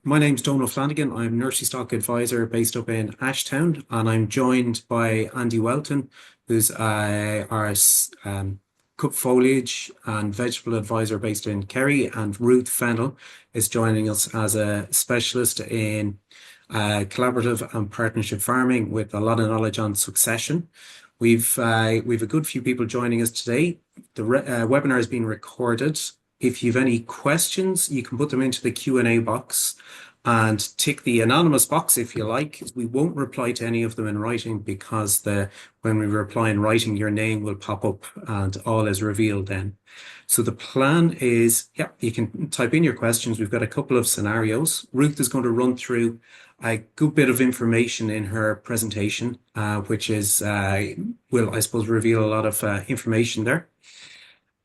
My name's Dónall Flanagan. I'm nursery stock advisor based up in Ashtown, and I'm joined by Andy Whelton, who's our cut foliage and vegetable advisor based in Kerry, and Ruth Fennell is joining us as a specialist in collaborative and partnership farming with a lot of knowledge on succession. We've a good few people joining us today. The webinar is being recorded. If you have any questions, you can put them into the Q&A box and tick the anonymous box if you like. We won't reply to any of them in writing because when we reply in writing, your name will pop up and all is revealed then. So the plan is, you can type in your questions. We've got a couple of scenarios. Ruth is going to run through a good bit of information in her presentation, which is will, I suppose, reveal a lot of information there.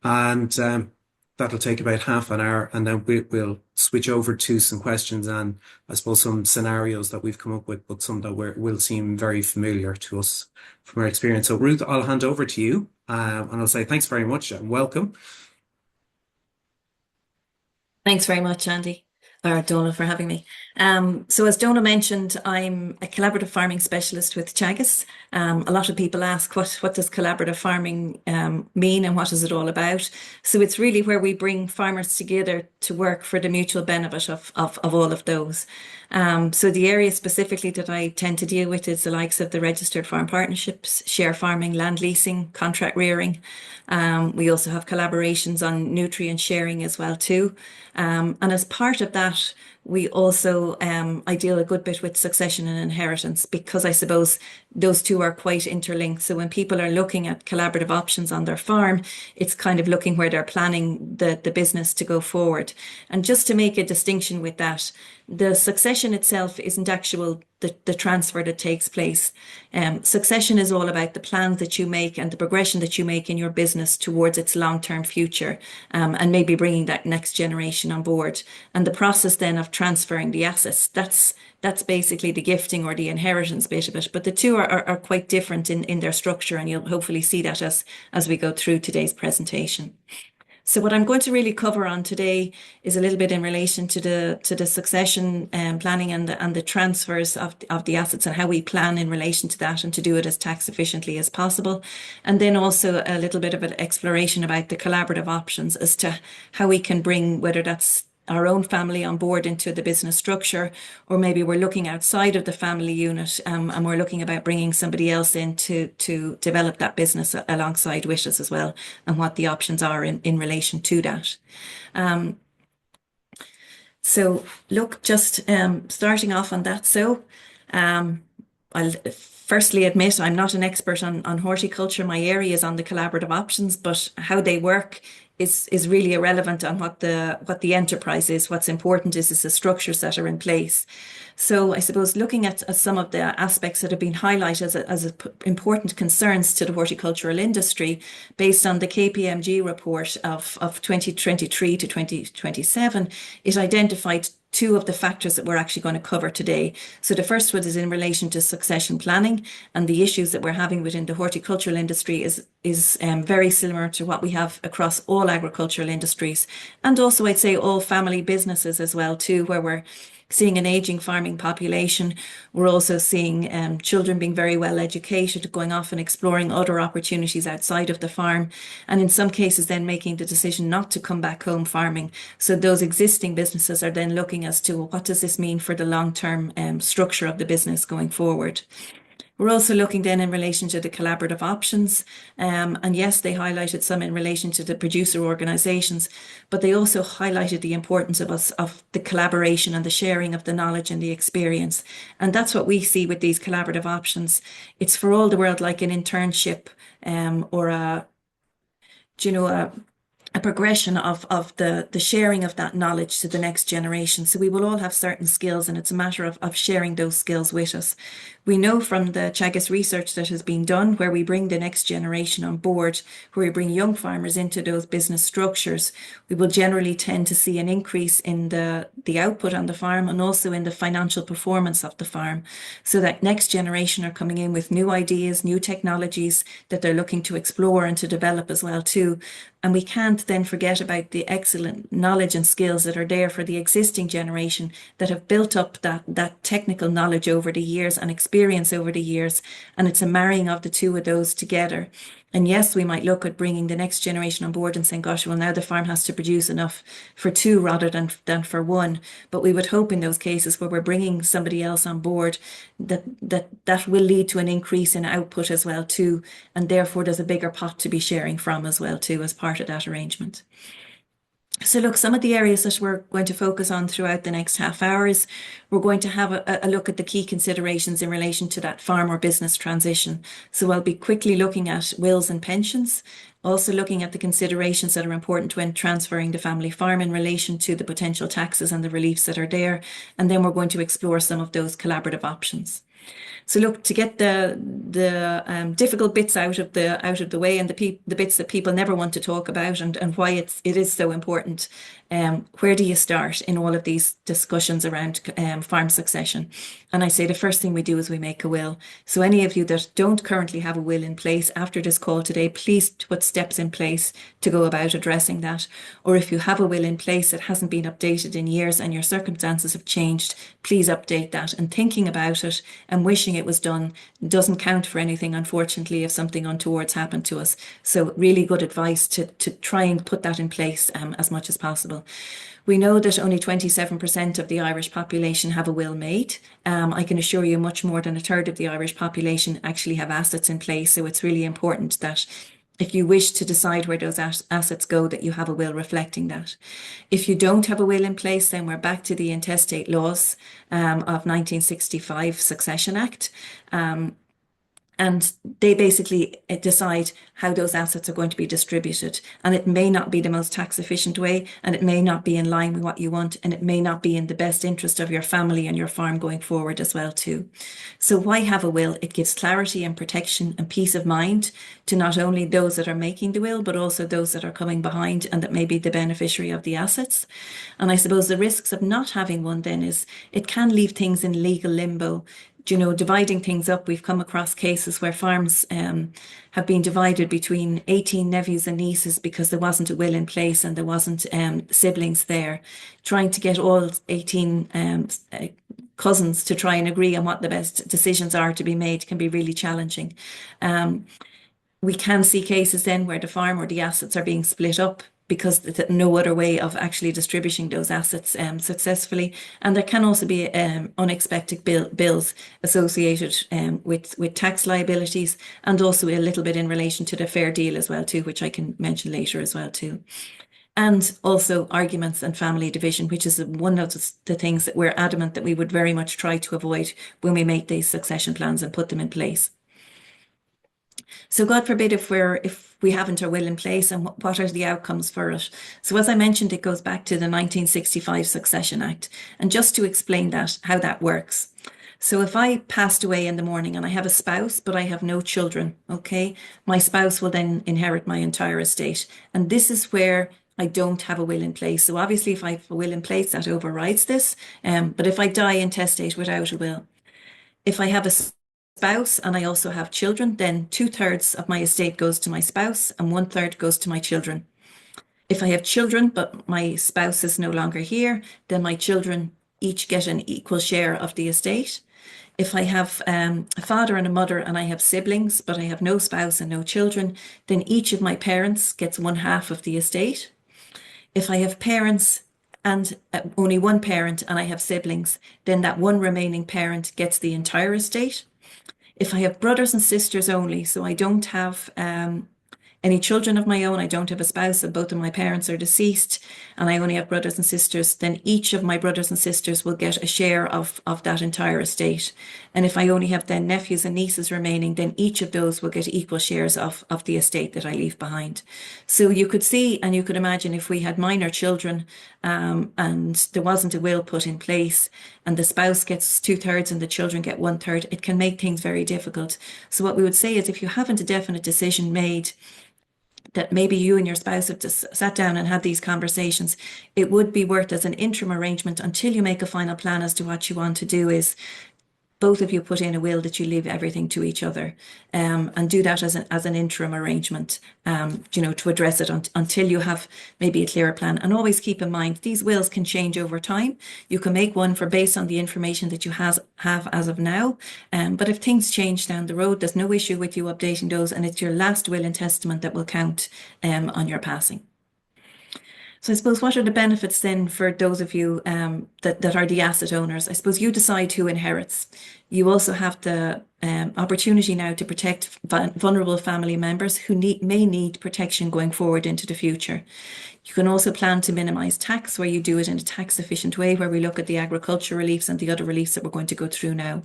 And that'll take about half an hour, and then we'll switch over to some questions and I suppose some scenarios that we've come up with, but some that will seem very familiar to us from our experience. So Ruth, I'll hand over to you and I'll say thanks very much and welcome. Thanks very much, Andy, or Dónall, for having me. So as Dónall mentioned, I'm a collaborative farming specialist with Teagasc. A lot of people ask, what does collaborative farming mean and what is it all about? So it's really where we bring farmers together to work for the mutual benefit of all of those. So the area specifically that I tend to deal with is the likes of the registered farm partnerships, share farming, land leasing, contract rearing. We also have collaborations on nutrient sharing as well too. And as part of that, we also, I deal a good bit with succession and inheritance because I suppose those two are quite interlinked. So when people are looking at collaborative options on their farm, it's kind of looking where they're planning the business to go forward. And just to make a distinction with that, the succession itself isn't actual the transfer that takes place. Succession is all about the plans that you make and the progression that you make in your business towards its long-term future, and maybe bringing that next generation on board. And the process then of transferring the assets, that's basically the gifting or the inheritance bit of it. But the two are quite different in their structure, and you'll hopefully see that as we go through today's presentation. So what I'm going to really cover on today is a little bit in relation to the succession planning and the transfers of the assets and how we plan in relation to that and to do it as tax efficiently as possible. And then also a little bit of an exploration about the collaborative options as to how we can bring, whether that's our own family on board into the business structure, or maybe we're looking outside of the family unit and we're looking about bringing somebody else in to develop that business alongside with us as well, and what the options are in relation to that. So look, just starting off on that. So I'll firstly admit I'm not an expert on horticulture. My area is on the collaborative options, but how they work is really irrelevant on what the enterprise is. What's important is the structures that are in place. So I suppose looking at some of the aspects that have been highlighted as important concerns to the horticultural industry based on the KPMG report of 2023 to 2027, it identified two of the factors that we're actually going to cover today. So the first one is in relation to succession planning, and the issues that we're having within the horticultural industry is very similar to what we have across all agricultural industries, and also I'd say all family businesses as well too, where we're seeing an aging farming population. We're also seeing children being very well educated, going off and exploring other opportunities outside of the farm, and in some cases then making the decision not to come back home farming. So those existing businesses are then looking as to, well, what does this mean for the long-term structure of the business going forward? We're also looking then in relation to the collaborative options. And yes, they highlighted some in relation to the producer organisations, but they also highlighted the importance of the collaboration and the sharing of the knowledge and the experience. And that's what we see with these collaborative options. It's for all the world like an internship or a progression of the sharing of that knowledge to the next generation. So we will all have certain skills, and it's a matter of sharing those skills with us. We know from the Teagasc research that has been done, where we bring the next generation on board, where we bring young farmers into those business structures, we will generally tend to see an increase in the output on the farm and also in the financial performance of the farm. So that next generation are coming in with new ideas, new technologies that they're looking to explore and to develop as well too. And we can't then forget about the excellent knowledge and skills that are there for the existing generation that have built up that technical knowledge over the years and experience over the years. And it's a marrying of the two of those together. And yes, we might look at bringing the next generation on board and saying, gosh, well, now the farm has to produce enough for two rather than for one. But we would hope in those cases where we're bringing somebody else on board that will lead to an increase in output as well too. And therefore there's a bigger pot to be sharing from as well too as part of that arrangement. So look, some of the areas that we're going to focus on throughout the next half hour is we're going to have a look at the key considerations in relation to that farm or business transition. So I'll be quickly looking at wills and pensions, also looking at the considerations that are important when transferring the family farm in relation to the potential taxes and the reliefs that are there. And then we're going to explore some of those collaborative options. So look, to get the difficult bits out of the way and the bits that people never want to talk about and why it is so important. Where do you start in all of these discussions around farm succession? And I say the first thing we do is we make a will. So any of you that don't currently have a will in place after this call today, please put steps in place to go about addressing that. Or if you have a will in place that hasn't been updated in years and your circumstances have changed, please update that. And thinking about it and wishing it was done doesn't count for anything, unfortunately, if something untoward's happened to us. So really good advice to try and put that in place as much as possible. We know that only 27% of the Irish population have a will made. I can assure you much more than a third of the Irish population actually have assets in place. So it's really important that if you wish to decide where those assets go, that you have a will reflecting that. If you don't have a will in place, then we're back to the intestate laws of 1965 Succession Act. And they basically decide how those assets are going to be distributed. And it may not be the most tax efficient way, and it may not be in line with what you want, and it may not be in the best interest of your family and your farm going forward as well too. So why have a will? It gives clarity and protection and peace of mind to not only those that are making the will, but also those that are coming behind and that may be the beneficiary of the assets. And I suppose the risks of not having one then is it can leave things in legal limbo. You know, dividing things up, we've come across cases where farms have been divided between 18 nephews and nieces because there wasn't a will in place and there wasn't siblings there. Trying to get all 18 cousins to try and agree on what the best decisions are to be made can be really challenging. We can see cases then where the farm or the assets are being split up because there's no other way of actually distributing those assets successfully. And there can also be unexpected bills associated with tax liabilities, and also a little bit in relation to the fair deal as well too, which I can mention later as well too. And also arguments and family division, which is one of the things that we're adamant that we would very much try to avoid when we make these succession plans and put them in place. So God forbid if we haven't our will in place, and what are the outcomes for it? So as I mentioned, it goes back to the 1965 Succession Act. And just to explain that, how that works. So if I passed away in the morning and I have a spouse, but I have no children, okay, my spouse will then inherit my entire estate. And this is where I don't have a will in place. So obviously if I have a will in place, that overrides this. But if I die intestate without a will, if I have a spouse and I also have children, then 2/3 of my estate goes to my spouse and 1/3 goes to my children. If I have children, but my spouse is no longer here, then my children each get an equal share of the estate. If I have a father and a mother and I have siblings, but I have no spouse and no children, then each of my parents gets 1/2 of the estate. If I have parents and only one parent and I have siblings, then that one remaining parent gets the entire estate. If I have brothers and sisters only, so I don't have any children of my own, I don't have a spouse, and both of my parents are deceased, and I only have brothers and sisters, then each of my brothers and sisters will get a share of that entire estate. And if I only have then nephews and nieces remaining, then each of those will get equal shares of the estate that I leave behind. So you could see and you could imagine if we had minor children and there wasn't a will put in place and the spouse gets 2/3 and the children get 1/3, it can make things very difficult. So what we would say is if you haven't a definite decision made, that maybe you and your spouse have just sat down and had these conversations, it would be worth as an interim arrangement until you make a final plan as to what you want to do is both of you put in a will that you leave everything to each other, and do that as an interim arrangement, to address it until you have maybe a clearer plan. And always keep in mind, these wills can change over time. You can make one based on the information that you have as of now. But if things change down the road, there's no issue with you updating those, and it's your last will and testament that will count on your passing. So I suppose, what are the benefits then for those of you that are the asset owners? I suppose you decide who inherits. You also have the opportunity now to protect vulnerable family members who may need protection going forward into the future. You can also plan to minimise tax, where you do it in a tax efficient way, where we look at the agriculture reliefs and the other reliefs that we're going to go through now.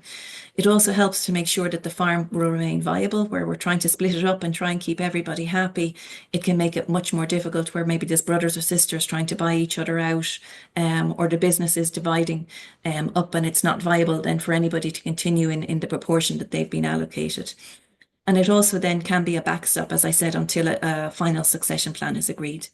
It also helps to make sure that the farm will remain viable, where we're trying to split it up and try and keep everybody happy. It can make it much more difficult where maybe there's brothers or sisters trying to buy each other out, or the business is dividing up, and it's not viable then for anybody to continue in the proportion that they've been allocated. And it also then can be a backstop, as I said, until a final succession plan is agreed.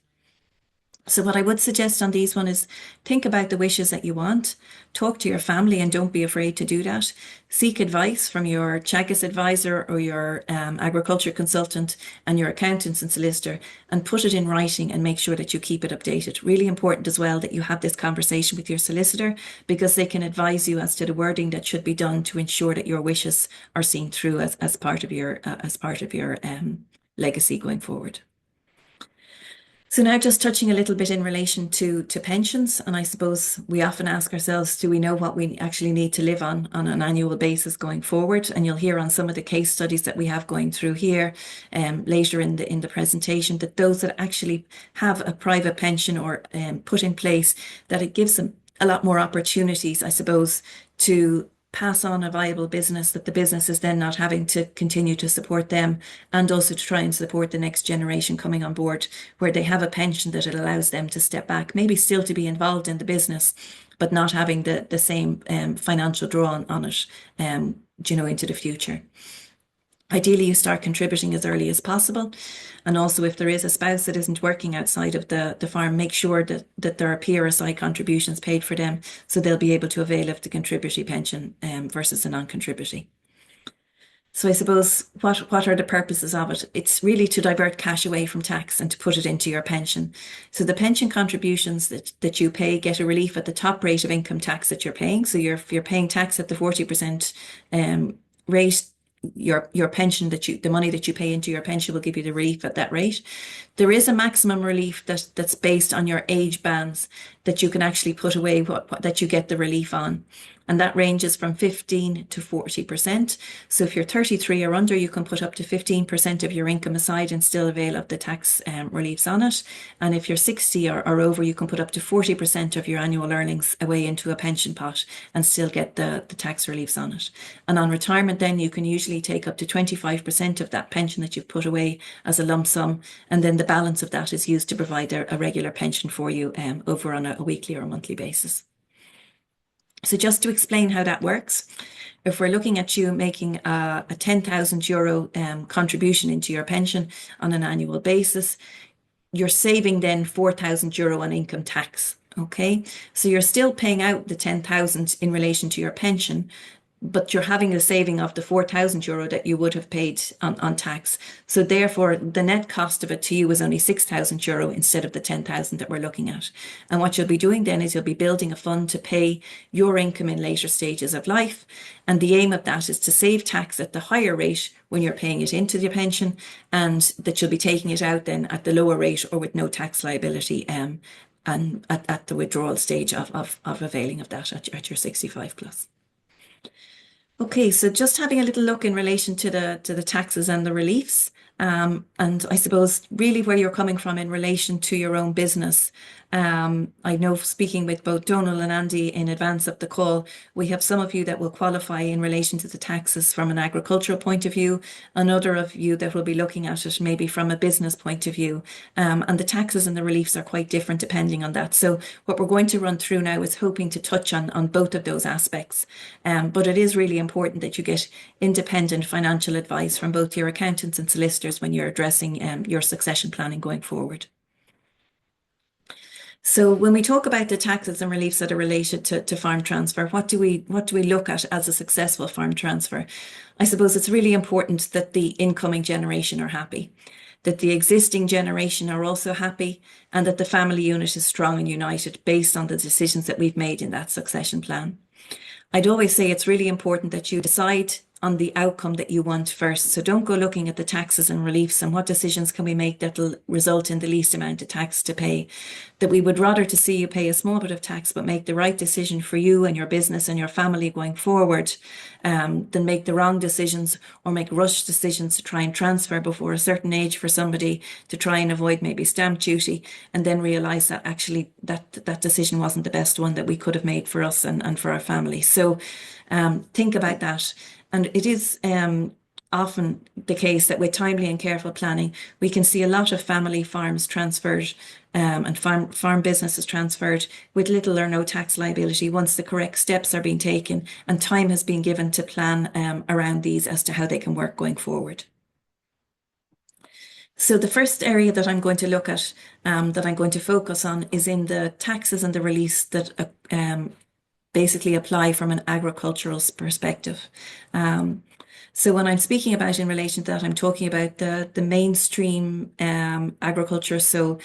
So what I would suggest on these one is think about the wishes that you want, talk to your family, and don't be afraid to do that. Seek advice from your Teagasc advisor or your agriculture consultant and your accountants and solicitor, and put it in writing and make sure that you keep it updated. Really important as well that you have this conversation with your solicitor, because they can advise you as to the wording that should be done to ensure that your wishes are seen through as part of your legacy going forward. So now just touching a little bit in relation to pensions, and I suppose we often ask ourselves, do we know what we actually need to live on an annual basis going forward? And you'll hear on some of the case studies that we have going through here later in the presentation, that those that actually have a private pension or put in place, that it gives them a lot more opportunities, I suppose, to pass on a viable business, that the business is then not having to continue to support them, and also to try and support the next generation coming on board, where they have a pension that it allows them to step back, maybe still to be involved in the business, but not having the same financial draw on it, into the future. Ideally, you start contributing as early as possible. And also, if there is a spouse that isn't working outside of the farm, make sure that there are PRSI contributions paid for them, so they'll be able to avail of the contributory pension versus a non-contributory. So I suppose, what are the purposes of it? It's really to divert cash away from tax and to put it into your pension. So the pension contributions that you pay get a relief at the top rate of income tax that you're paying. So you're paying tax at the 40% rate. Your pension, the money that you pay into your pension will give you the relief at that rate. There is a maximum relief that's based on your age bands that you can actually put away that you get the relief on. And that ranges from 15 to 40%. So if you're 33 or under, you can put up to 15% of your income aside and still avail of the tax reliefs on it. And if you're 60 or over, you can put up to 40% of your annual earnings away into a pension pot and still get the tax reliefs on it. And on retirement, then you can usually take up to 25% of that pension that you've put away as a lump sum. And then the balance of that is used to provide a regular pension for you over on a weekly or a monthly basis. So just to explain how that works, if we're looking at you making a €10,000 contribution into your pension on an annual basis, you're saving then €4,000 on income tax. Okay, so you're still paying out the 10,000 in relation to your pension, but you're having a saving of the €4,000 that you would have paid on tax. So therefore, the net cost of it to you is only €6,000 instead of the 10,000 that we're looking at. And what you'll be doing then is you'll be building a fund to pay your income in later stages of life. And the aim of that is to save tax at the higher rate when you're paying it into your pension, and that you'll be taking it out then at the lower rate or with no tax liability and at the withdrawal stage of availing of that at your 65 plus. Okay, so just having a little look in relation to the taxes and the reliefs, and I suppose really where you're coming from in relation to your own business. I know, speaking with both Dónall and Andy in advance of the call, we have some of you that will qualify in relation to the taxes from an agricultural point of view, another of you that will be looking at it maybe from a business point of view, and the taxes and the reliefs are quite different depending on that. So what we're going to run through now is hoping to touch on both of those aspects, but it is really important that you get independent financial advice from both your accountants and solicitors when you're addressing your succession planning going forward. So when we talk about the taxes and reliefs that are related to farm transfer, what do we look at as a successful farm transfer? I suppose it's really important that the incoming generation are happy, that the existing generation are also happy, and that the family unit is strong and united based on the decisions that we've made in that succession plan. I'd always say it's really important that you decide on the outcome that you want first. So don't go looking at the taxes and reliefs and what decisions can we make that'll result in the least amount of tax to pay. That we would rather to see you pay a small bit of tax, but make the right decision for you and your business and your family going forward, than make the wrong decisions or make rushed decisions to try and transfer before a certain age for somebody to try and avoid maybe stamp duty, and then realize that actually that decision wasn't the best one that we could have made for us and for our family. So think about that. And it is often the case that with timely and careful planning, we can see a lot of family farms transferred and farm businesses transferred with little or no tax liability once the correct steps are being taken and time has been given to plan around these as to how they can work going forward. So the first area that I'm going to look at, that I'm going to focus on, is in the taxes and the reliefs that basically apply from an agricultural perspective. So when I'm speaking about in relation to that, I'm talking about the mainstream agriculture. So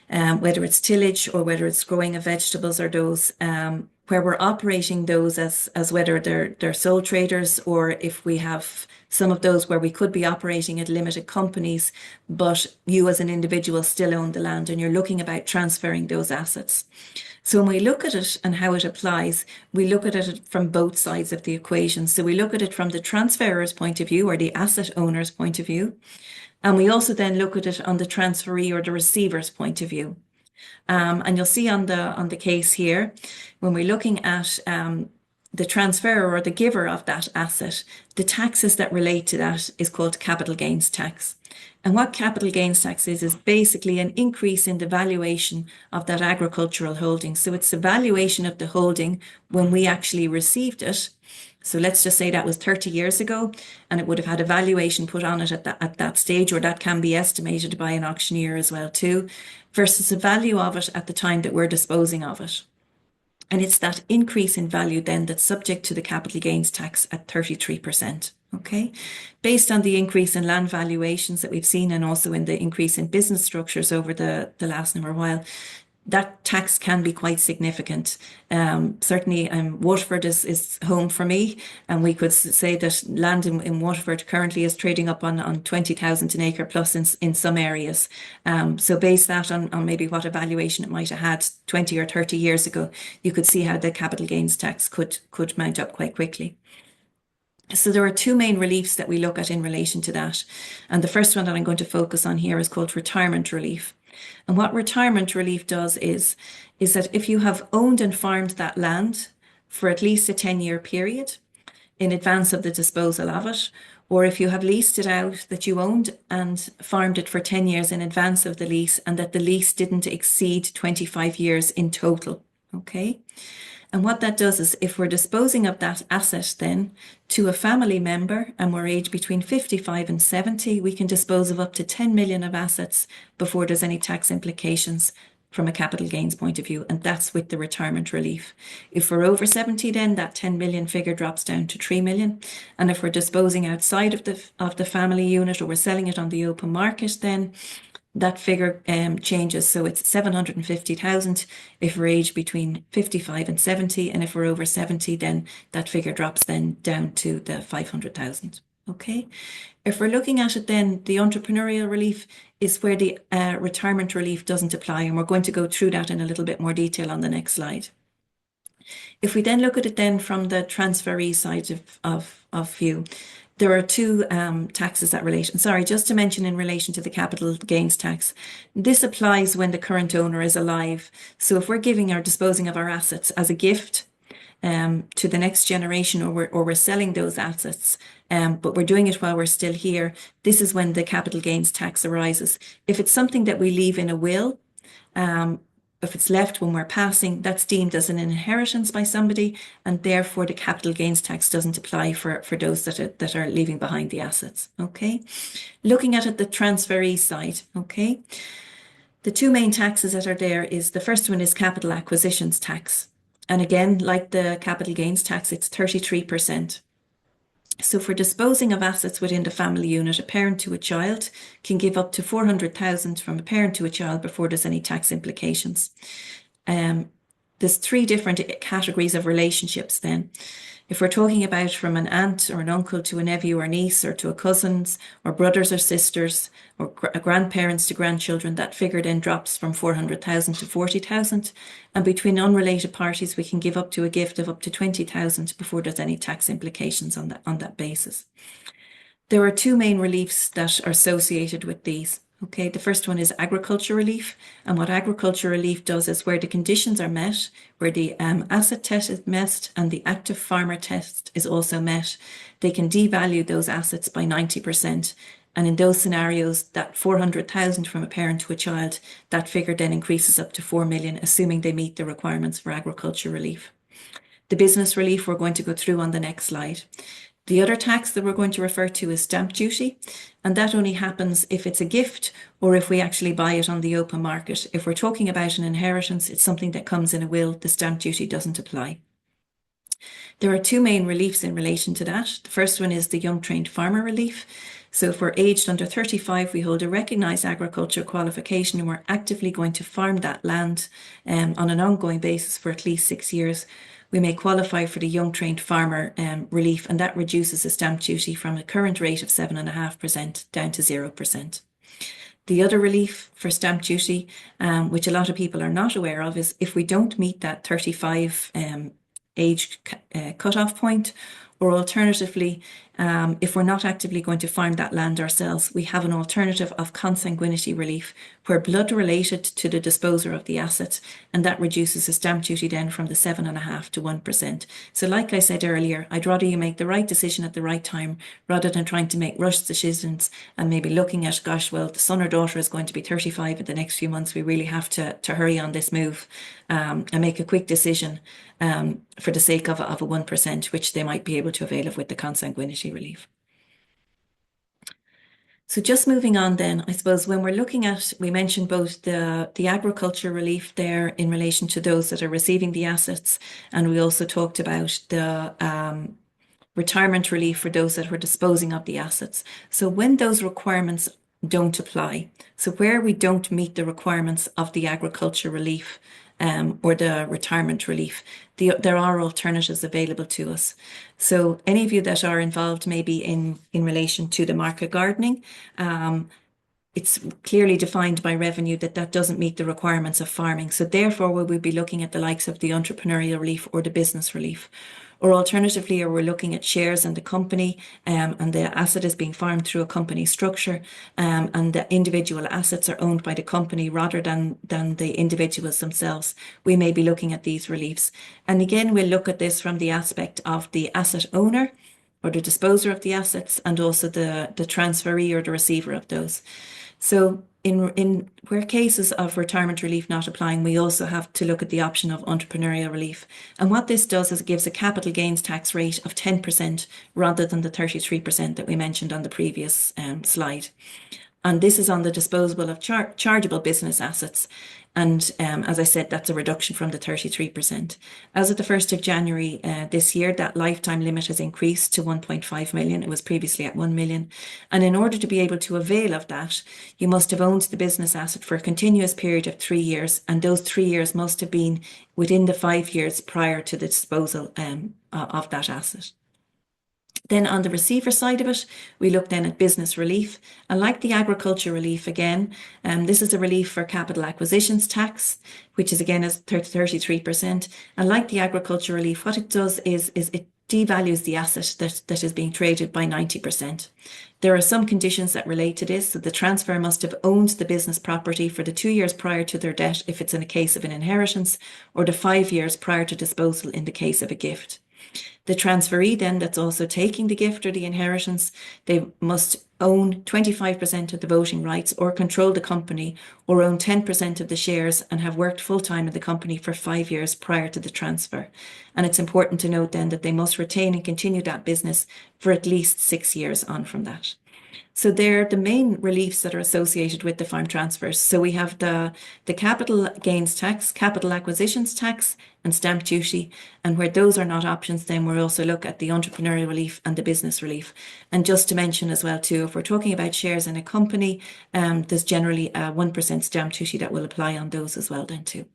whether it's tillage or whether it's growing of vegetables, or those where we're operating those as whether they're sole traders, or if we have some of those where we could be operating at limited companies, but you as an individual still own the land and you're looking about transferring those assets. So when we look at it and how it applies, we look at it from both sides of the equation. So we look at it from the transferor's point of view or the asset owner's point of view. And we also then look at it on the transferee or the receiver's point of view. And you'll see on the case here, when we're looking at the transferor or the giver of that asset, the taxes that relate to that is called capital gains tax. And what capital gains tax is basically an increase in the valuation of that agricultural holding. So it's the valuation of the holding when we actually received it. So let's just say that was 30 years ago, and it would have had a valuation put on it at that stage, or that can be estimated by an auctioneer as well too, versus the value of it at the time that we're disposing of it. And it's that increase in value then that's subject to the capital gains tax at 33%. Okay, based on the increase in land valuations that we've seen, and also in the increase in business structures over the last number of while, that tax can be quite significant. Certainly, Waterford is home for me, and we could say that land in Waterford currently is trading up on 20,000 an acre plus in some areas. So base that on maybe what evaluation it might have had 20 or 30 years ago, you could see how the capital gains tax could mount up quite quickly. So there are two main reliefs that we look at in relation to that. And the first one that I'm going to focus on here is called retirement relief. And what retirement relief does is that if you have owned and farmed that land for at least a 10-year period in advance of the disposal of it, or if you have leased it out that you owned and farmed it for 10 years in advance of the lease, and that the lease didn't exceed 25 years in total, okay? And what that does is, if we're disposing of that asset then to a family member and we're aged between 55 and 70, we can dispose of up to 10 million of assets before there's any tax implications from a capital gains point of view. And that's with the retirement relief. If we're over 70, then that 10 million figure drops down to 3 million. And if we're disposing outside of the family unit, or we're selling it on the open market, then that figure changes. So it's 750,000 if we're aged between 55 and 70, and if we're over 70, then that figure drops then down to the 500,000. Okay. If we're looking at it, then the entrepreneurial relief is where the retirement relief doesn't apply, and we're going to go through that in a little bit more detail on the next slide. If we then look at it then from the transferee side of view, there are two taxes that relate. And sorry, just to mention in relation to the capital gains tax, this applies when the current owner is alive. So if we're giving or disposing of our assets as a gift to the next generation, or we're selling those assets, but we're doing it while we're still here, this is when the capital gains tax arises. If it's something that we leave in a will, if it's left when we're passing, that's deemed as an inheritance by somebody, and therefore the capital gains tax doesn't apply for those that are leaving behind the assets. Okay, looking at it the transferee side. Okay, The two main taxes that are there is the first one is capital acquisitions tax. And again, like the capital gains tax, it's 33%. So for disposing of assets within the family unit, a parent to a child can give up to 400,000 from a parent to a child before there's any tax implications. There's three different categories of relationships then. If we're talking about from an aunt or an uncle to a nephew or niece, or to a cousins or brothers or sisters, or grandparents to grandchildren, that figure then drops from 400,000 to 40,000. And between unrelated parties, we can give up to a gift of up to 20,000 before there's any tax implications on that basis. There are two main reliefs that are associated with these. Okay, the first one is agriculture relief. And what agriculture relief does is where the conditions are met, where the asset test is met and the active farmer test is also met, they can devalue those assets by 90%. And in those scenarios, that 400,000 from a parent to a child, that figure then increases up to 4 million, assuming they meet the requirements for agriculture relief. The business relief we're going to go through on the next slide. The other tax that we're going to refer to is stamp duty, and that only happens if it's a gift or if we actually buy it on the open market. If we're talking about an inheritance, it's something that comes in a will, the stamp duty doesn't apply. There are two main reliefs in relation to that. The first one is the young trained farmer relief. So if we're aged under 35, we hold a recognised agriculture qualification and we're actively going to farm that land on an ongoing basis for at least 6 years. We may qualify for the young trained farmer relief, and that reduces the stamp duty from a current rate of 7.5% down to 0%. The other relief for stamp duty, which a lot of people are not aware of, is if we don't meet that 35 age cutoff point, or alternatively, if we're not actively going to farm that land ourselves, we have an alternative of consanguinity relief, where blood related to the disposer of the assets, and that reduces the stamp duty then from the 7.5% to 1%. So like I said earlier, I'd rather you make the right decision at the right time, rather than trying to make rushed decisions and maybe looking at, gosh, well, the son or daughter is going to be 35 in the next few months. We really have to hurry on this move and make a quick decision for the sake of a 1%, which they might be able to avail of with the consanguinity relief. So just moving on then, I suppose when we're looking at, we mentioned both the agriculture relief there in relation to those that are receiving the assets, and we also talked about the retirement relief for those that were disposing of the assets. So when those requirements don't apply, so where we don't meet the requirements of the agriculture relief or the retirement relief, there are alternatives available to us. So any of you that are involved maybe in relation to the market gardening, it's clearly defined by revenue that doesn't meet the requirements of farming. So therefore, we will be looking at the likes of the entrepreneurial relief or the business relief. Or alternatively, we're looking at shares in the company and the asset is being farmed through a company structure and the individual assets are owned by the company rather than the individuals themselves. We may be looking at these reliefs. And again, we'll look at this from the aspect of the asset owner or the disposer of the assets and also the transferee or the receiver of those. So in where cases of retirement relief not applying, we also have to look at the option of entrepreneurial relief. And what this does is it gives a capital gains tax rate of 10% rather than the 33% that we mentioned on the previous slide. And this is on the disposable of chargeable business assets. And as I said, that's a reduction from the 33%. As of the 1st of January this year, that lifetime limit has increased to 1.5 million. It was previously at 1 million. And in order to be able to avail of that, you must have owned the business asset for a continuous period of 3 years. And those 3 years must have been within the 5 years prior to the disposal of that asset. Then on the receiver side of it, we look then at business relief. And like the agriculture relief again, this is a relief for capital acquisitions tax, which is again is 33%. And like the agriculture relief, what it does is it devalues the asset that is being traded by 90%. There are some conditions that relate to this. So the transfer must have owned the business property for the 2 years prior to their death if it's in a case of an inheritance, or the 5 years prior to disposal in the case of a gift. The transferee then that's also taking the gift or the inheritance, they must own 25% of the voting rights or control the company or own 10% of the shares and have worked full-time in the company for 5 years prior to the transfer. And it's important to note then that they must retain and continue that business for at least 6 years on from that. So they're the main reliefs that are associated with the farm transfers. So we have the capital gains tax, capital acquisitions tax, and stamp duty. And where those are not options, then we'll also look at the entrepreneurial relief and the business relief. And just to mention as well too, if we're talking about shares in a company, there's generally a 1% stamp duty that will apply on those as well then too.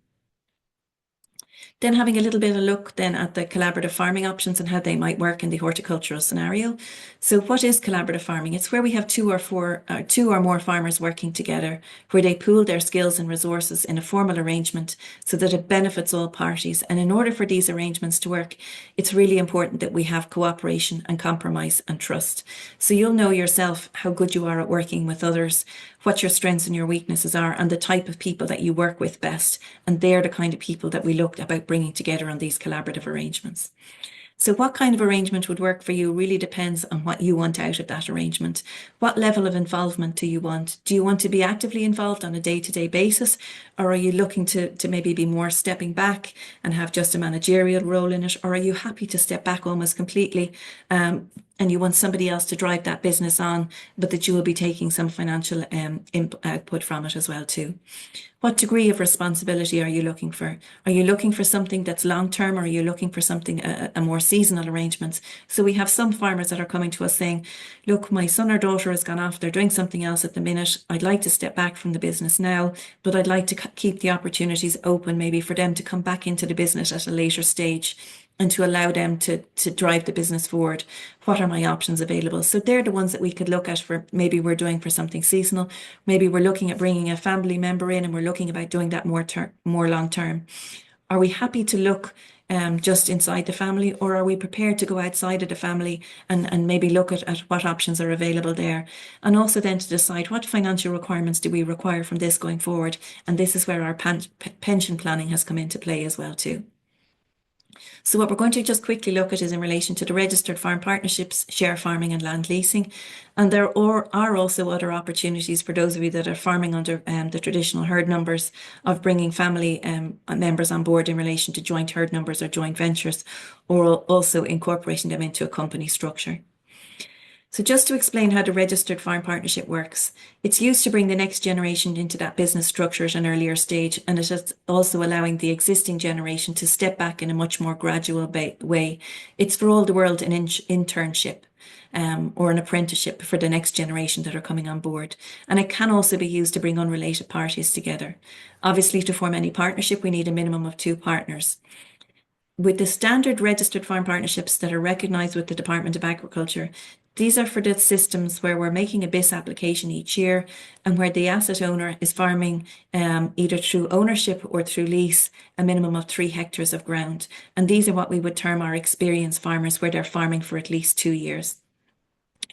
Then having a little bit of look then at the collaborative farming options and how they might work in the horticultural scenario. So what is collaborative farming? It's where we have two or more farmers working together, where they pool their skills and resources in a formal arrangement so that it benefits all parties. And in order for these arrangements to work, it's really important that we have cooperation and compromise and trust. So you'll know yourself how good you are at working with others, what your strengths and your weaknesses are, and the type of people that you work with best. And they're the kind of people that we looked about bringing together on these collaborative arrangements. So what kind of arrangement would work for you really depends on what you want out of that arrangement. What level of involvement do you want? Do you want to be actively involved on a day-to-day basis, or are you looking to maybe be more stepping back and have just a managerial role in it, or are you happy to step back almost completely and you want somebody else to drive that business on, but that you will be taking some financial output from it as well too? What degree of responsibility are you looking for? Are you looking for something that's long-term, or are you looking for something, a more seasonal arrangement? So we have some farmers that are coming to us saying, look, my son or daughter has gone off, they're doing something else at the minute. I'd like to step back from the business now, but I'd like to keep the opportunities open maybe for them to come back into the business at a later stage and to allow them to drive the business forward. What are my options available? So they're the ones that we could look at for maybe we're doing for something seasonal. Maybe we're looking at bringing a family member in and we're looking about doing that more long term. Are we happy to look just inside the family, or are we prepared to go outside of the family and maybe look at what options are available there? And also then to decide what financial requirements do we require from this going forward. And this is where our pension planning has come into play as well too. So what we're going to just quickly look at is in relation to the registered farm partnerships, share farming and land leasing. And there are also other opportunities for those of you that are farming under the traditional herd numbers of bringing family members on board in relation to joint herd numbers or joint ventures, or also incorporating them into a company structure. So just to explain how the registered farm partnership works, it's used to bring the next generation into that business structure at an earlier stage, and it is also allowing the existing generation to step back in a much more gradual way. It's for all the world an internship or an apprenticeship for the next generation that are coming on board. And it can also be used to bring unrelated parties together. Obviously, to form any partnership, we need a minimum of 2 partners. With the standard registered farm partnerships that are recognised with the Department of Agriculture, these are for the systems where we're making a BIS application each year and where the asset owner is farming either through ownership or through lease a minimum of 3 hectares of ground. And these are what we would term our experienced farmers, where they're farming for at least 2 years.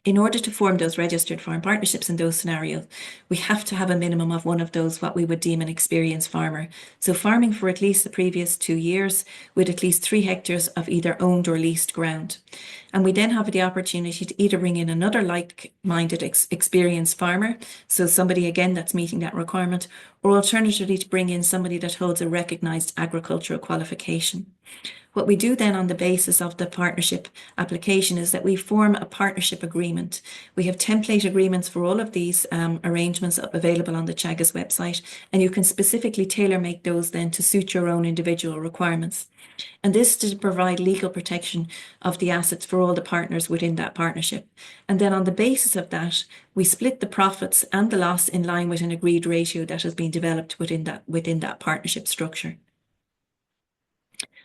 In order to form those registered farm partnerships in those scenarios, we have to have a minimum of one of those, what we would deem an experienced farmer. So farming for at least the previous 2 years with at least 3 hectares of either owned or leased ground. And we then have the opportunity to either bring in another like-minded experienced farmer, so somebody again that's meeting that requirement, or alternatively to bring in somebody that holds a recognised agricultural qualification. What we do then on the basis of the partnership application is that we form a partnership agreement. We have template agreements for all of these arrangements available on the Teagasc website, and you can specifically tailor make those then to suit your own individual requirements. And this to provide legal protection of the assets for all the partners within that partnership. And then on the basis of that, we split the profits and the loss in line with an agreed ratio that has been developed within that partnership structure.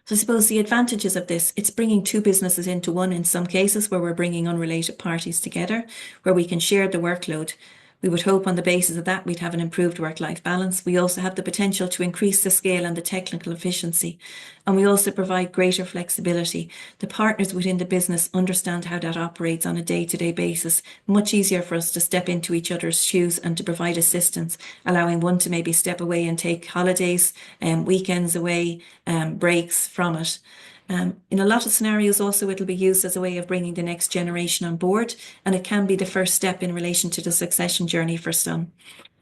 So I suppose the advantages of this, it's bringing 2 businesses into one in some cases, where we're bringing unrelated parties together, where we can share the workload. We would hope on the basis of that we'd have an improved work-life balance. We also have the potential to increase the scale and the technical efficiency. And we also provide greater flexibility. The partners within the business understand how that operates on a day-to-day basis. Much easier for us to step into each other's shoes and to provide assistance, allowing one to maybe step away and take holidays, weekends away, breaks from it. In a lot of scenarios also, it'll be used as a way of bringing the next generation on board, and it can be the first step in relation to the succession journey for some.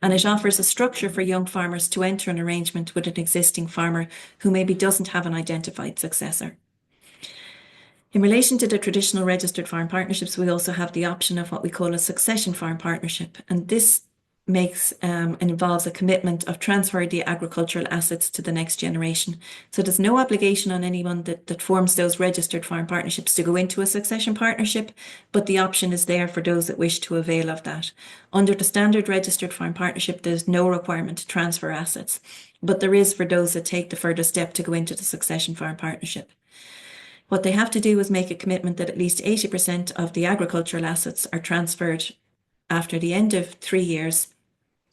And it offers a structure for young farmers to enter an arrangement with an existing farmer who maybe doesn't have an identified successor. In relation to the traditional registered farm partnerships, we also have the option of what we call a succession farm partnership. And this makes and involves a commitment of transferring the agricultural assets to the next generation. So there's no obligation on anyone that forms those registered farm partnerships to go into a succession partnership, but the option is there for those that wish to avail of that. Under the standard registered farm partnership, there's no requirement to transfer assets, but there is for those that take the further step to go into the succession farm partnership. What they have to do is make a commitment that at least 80% of the agricultural assets are transferred after the end of 3 years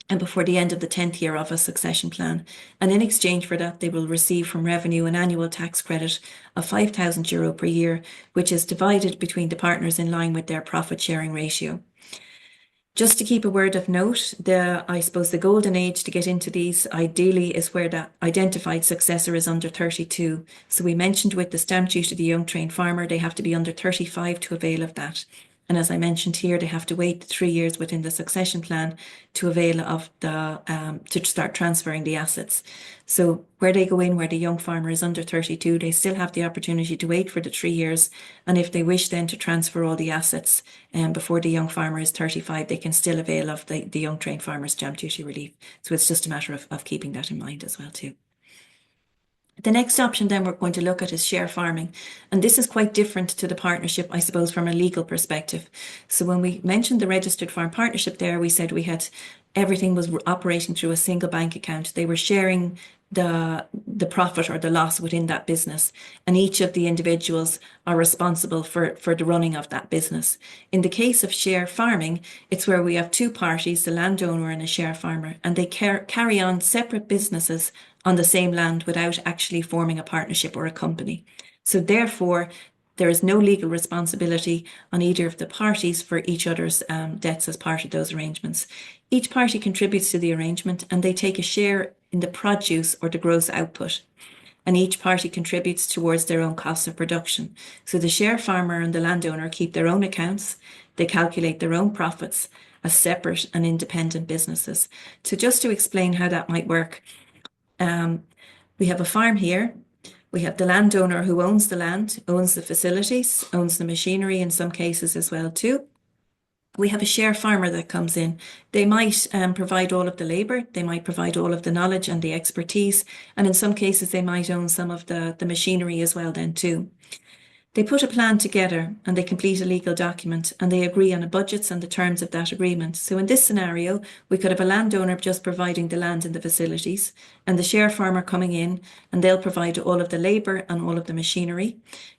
and before the end of the 10th year of a succession plan. And in exchange for that, they will receive from revenue an annual tax credit of €5,000 per year, which is divided between the partners in line with their profit sharing ratio. Just to keep a word of note, I suppose the golden age to get into these ideally is where that identified successor is under 32. So we mentioned with the stamp duty to the young trained farmer, they have to be under 35 to avail of that. And as I mentioned here, they have to wait 3 years within the succession plan to avail of to start transferring the assets. So where they go in, where the young farmer is under 32, they still have the opportunity to wait for the 3 years. And if they wish then to transfer all the assets before the young farmer is 35, they can still avail of the young trained farmer's stamp duty relief. So it's just a matter of keeping that in mind as well too. The next option then we're going to look at is share farming. And this is quite different to the partnership, I suppose, from a legal perspective. So when we mentioned the registered farm partnership there, we said we had everything was operating through a single bank account. They were sharing the profit or the loss within that business, and each of the individuals are responsible for the running of that business. In the case of share farming, it's where we have two parties, the landowner and a share farmer, and they carry on separate businesses on the same land without actually forming a partnership or a company. So therefore, there is no legal responsibility on either of the parties for each other's debts as part of those arrangements. Each party contributes to the arrangement and they take a share in the produce or the gross output. And each party contributes towards their own costs of production. So the share farmer and the landowner keep their own accounts. They calculate their own profits as separate and independent businesses. So just to explain how that might work, we have a farm here. We have the landowner who owns the land, owns the facilities, owns the machinery in some cases as well too. We have a share farmer that comes in. They might provide all of the labour, they might provide all of the knowledge and the expertise, and in some cases they might own some of the machinery as well then too. They put a plan together and they complete a legal document and they agree on the budgets and the terms of that agreement. So in this scenario, we could have a landowner just providing the land and the facilities and the share farmer coming in and they'll provide all of the labour and all of the machinery.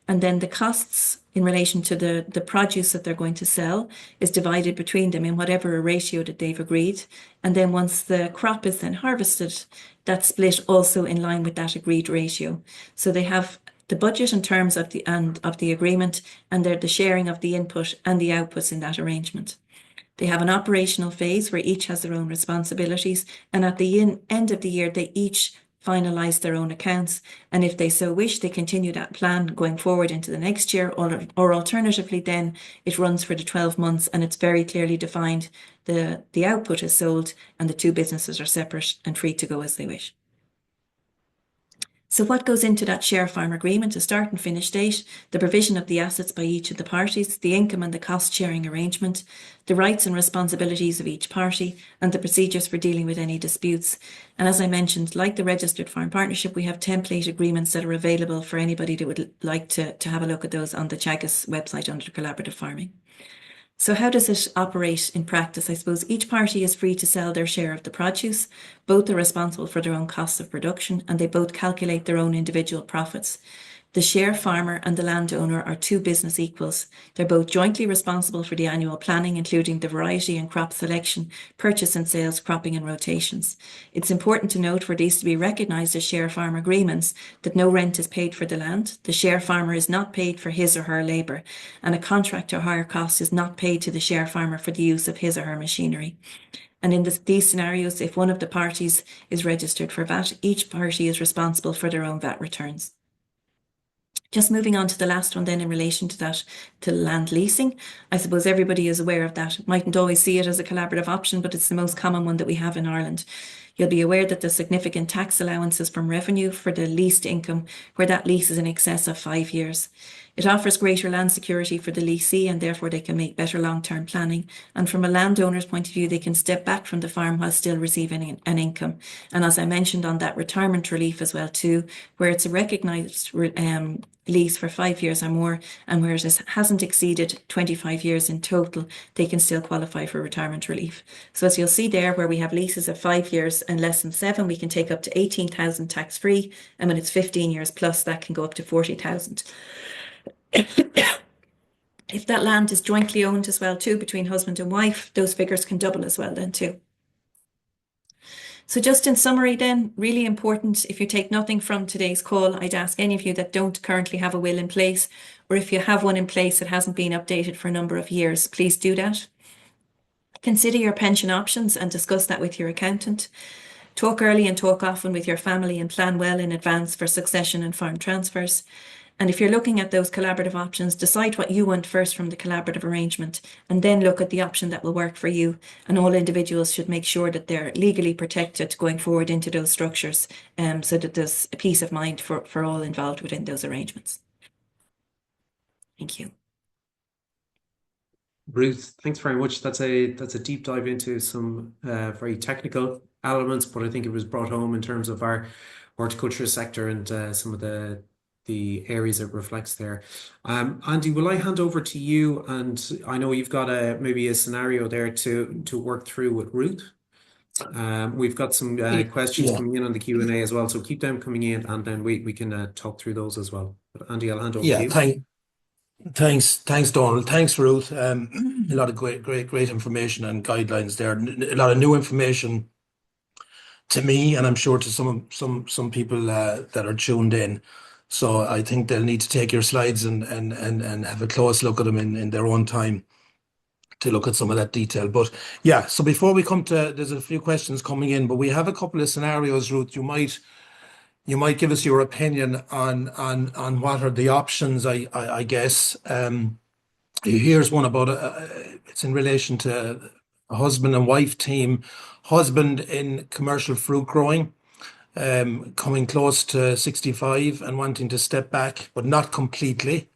And then the costs in relation to the produce that they're going to sell is divided between them in whatever ratio that they've agreed. And then once the crop is then harvested, that's split also in line with that agreed ratio. So they have the budget in terms of the agreement, and they're the sharing of the input and the outputs in that arrangement. They have an operational phase where each has their own responsibilities, and at the end of the year, they each finalise their own accounts. And if they so wish, they continue that plan going forward into the next year, or alternatively, then it runs for the 12 months and it's very clearly defined. The output is sold and the two businesses are separate and free to go as they wish. So what goes into that share farm agreement? A start and finish date, the provision of the assets by each of the parties, the income and the cost sharing arrangement, the rights and responsibilities of each party, and the procedures for dealing with any disputes. And as I mentioned, like the registered farm partnership, we have template agreements that are available for anybody that would like to have a look at those on the Teagasc website under collaborative farming. So how does it operate in practice? I suppose each party is free to sell their share of the produce. Both are responsible for their own costs of production and they both calculate their own individual profits. The share farmer and the landowner are two business equals. They're both jointly responsible for the annual planning, including the variety and crop selection, purchase and sales, cropping and rotations. It's important to note for these to be recognised as share farm agreements that no rent is paid for the land. The share farmer is not paid for his or her labour, and a contract or hire cost is not paid to the share farmer for the use of his or her machinery. And in these scenarios, if one of the parties is registered for VAT, each party is responsible for their own VAT returns. Just moving on to the last one then in relation to that, to land leasing. I suppose everybody is aware of that. Mightn't always see it as a collaborative option, but it's the most common one that we have in Ireland. You'll be aware that there's significant tax allowances from revenue for the leased income where that lease is in excess of 5 years. It offers greater land security for the leasee, and therefore they can make better long-term planning. And from a landowner's point of view, they can step back from the farm while still receiving an income. And as I mentioned on that retirement relief as well too, where it's a recognised lease for 5 years or more, and where it hasn't exceeded 25 years in total, they can still qualify for retirement relief. So as you'll see there, where we have leases of 5 years and less than 7, we can take up to 18,000 tax free, and when it's 15 years plus, that can go up to 40,000. If that land is jointly owned as well too, between husband and wife, those figures can double as well then too. So just in summary then, really important, if you take nothing from today's call, I'd ask any of you that don't currently have a will in place, or if you have one in place that hasn't been updated for a number of years, please do that. Consider your pension options and discuss that with your accountant. Talk early and talk often with your family and plan well in advance for succession and farm transfers. And if you're looking at those collaborative options, decide what you want first from the collaborative arrangement, and then look at the option that will work for you. And all individuals should make sure that they're legally protected going forward into those structures, so that there's a peace of mind for all involved within those arrangements. Thank you. Ruth, thanks very much. That's a deep dive into some very technical elements, but I think it was brought home in terms of our horticulture sector and some of the areas it reflects there. Andy, will I hand over to you? And I know you've got maybe a scenario there to work through with Ruth. We've got some questions coming in on the Q&A as well, so keep them coming in, and then we can talk through those as well. But Andy, I'll hand over to you. Thanks, Dónall. Thanks, Ruth. A lot of great information and guidelines there. A lot of new information to me, and I'm sure to some people that are tuned in. So I think they'll need to take your slides and have a close look at them in their own time to look at some of that detail. But yeah, so before we come to, there's a few questions coming in, but we have a couple of scenarios, Ruth. You might give us your opinion on what are the options, I guess. Here's one about it's in relation to a husband and wife team. Husband in commercial fruit growing, coming close to 65 and wanting to step back, but not completely.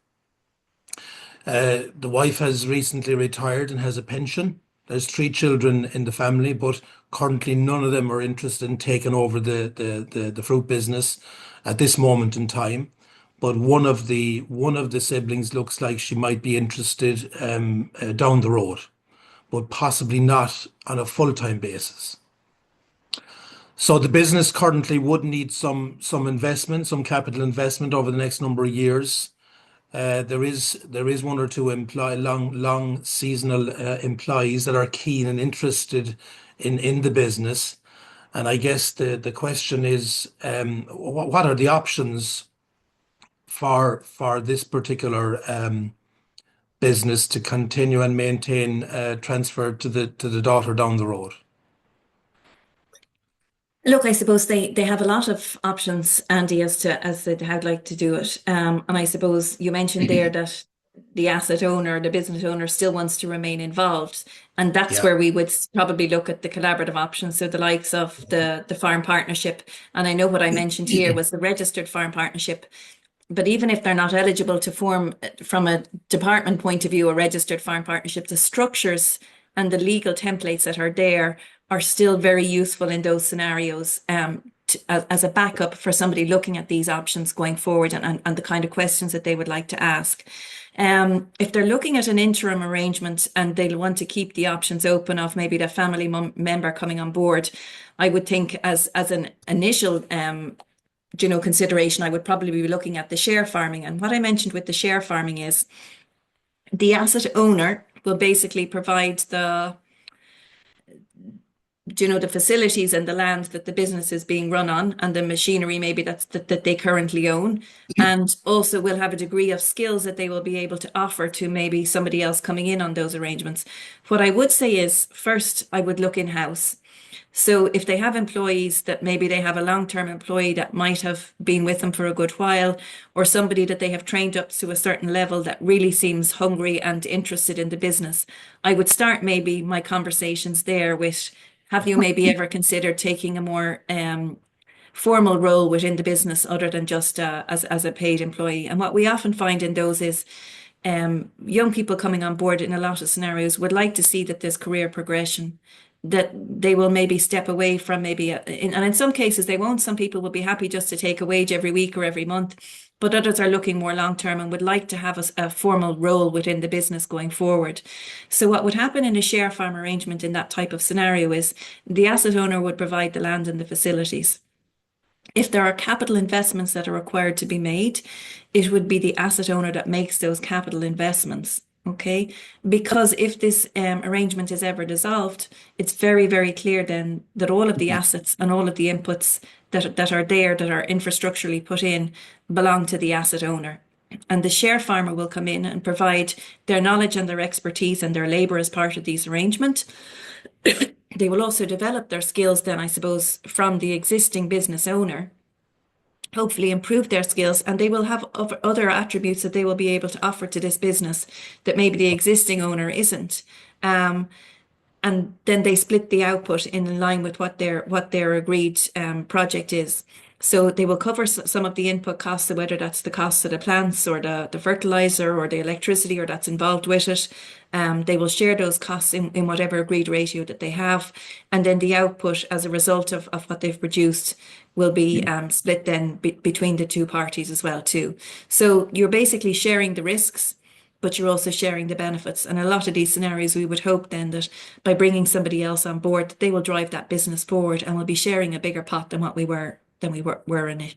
The wife has recently retired and has a pension. There's 3 children in the family, but currently none of them are interested in taking over the fruit business at this moment in time. But one of the siblings looks like she might be interested down the road, but possibly not on a full-time basis. So the business currently would need some investment, some capital investment over the next number of years. There is 1 or 2 long seasonal employees that are keen and interested in the business. And I guess the question is, what are the options for this particular business to continue and maintain transfer to the daughter down the road? Look, I suppose they have a lot of options, Andy, as to how they'd like to do it. And I suppose you mentioned there that the asset owner, the business owner, still wants to remain involved. And that's where we would probably look at the collaborative options. So the likes of the farm partnership. And I know what I mentioned here was the registered farm partnership. But even if they're not eligible to form, from a department point of view, a registered farm partnership, the structures and the legal templates that are there are still very useful in those scenarios, as a backup for somebody looking at these options going forward, and the kind of questions that they would like to ask. If they're looking at an interim arrangement and they'll want to keep the options open of maybe the family member coming on board, I would think as an initial consideration, I would probably be looking at the share farming. And what I mentioned with the share farming is the asset owner will basically provide the facilities and the land that the business is being run on, and the machinery maybe that they currently own, and also will have a degree of skills that they will be able to offer to maybe somebody else coming in on those arrangements. What I would say is, first, I would look in-house. So if they have employees, that maybe they have a long-term employee that might have been with them for a good while, or somebody that they have trained up to a certain level that really seems hungry and interested in the business, I would start maybe my conversations there with, have you maybe ever considered taking a more formal role within the business other than just as a paid employee. And what we often find in those is young people coming on board in a lot of scenarios would like to see that there's career progression, that they will maybe step away from maybe, and in some cases they won't. Some people will be happy just to take a wage every week or every month, but others are looking more long term and would like to have a formal role within the business going forward. So what would happen in a share farm arrangement in that type of scenario is the asset owner would provide the land and the facilities. If there are capital investments that are required to be made, it would be the asset owner that makes those capital investments. Okay, because if this arrangement is ever dissolved, it's very, very clear then that all of the assets and all of the inputs that are there, that are infrastructurally put in, belong to the asset owner. And the share farmer will come in and provide their knowledge and their expertise and their labour as part of these arrangements. They will also develop their skills then, I suppose, from the existing business owner, hopefully improve their skills, and they will have other attributes that they will be able to offer to this business that maybe the existing owner isn't. And then they split the output in line with what their agreed project is. So they will cover some of the input costs, so whether that's the cost of the plants or the fertilizer or the electricity or that's involved with it. They will share those costs in whatever agreed ratio that they have. And then the output as a result of what they've produced will be split then between the two parties as well too. So you're basically sharing the risks, but you're also sharing the benefits. And a lot of these scenarios, we would hope then that by bringing somebody else on board, they will drive that business forward and will be sharing a bigger pot than what we were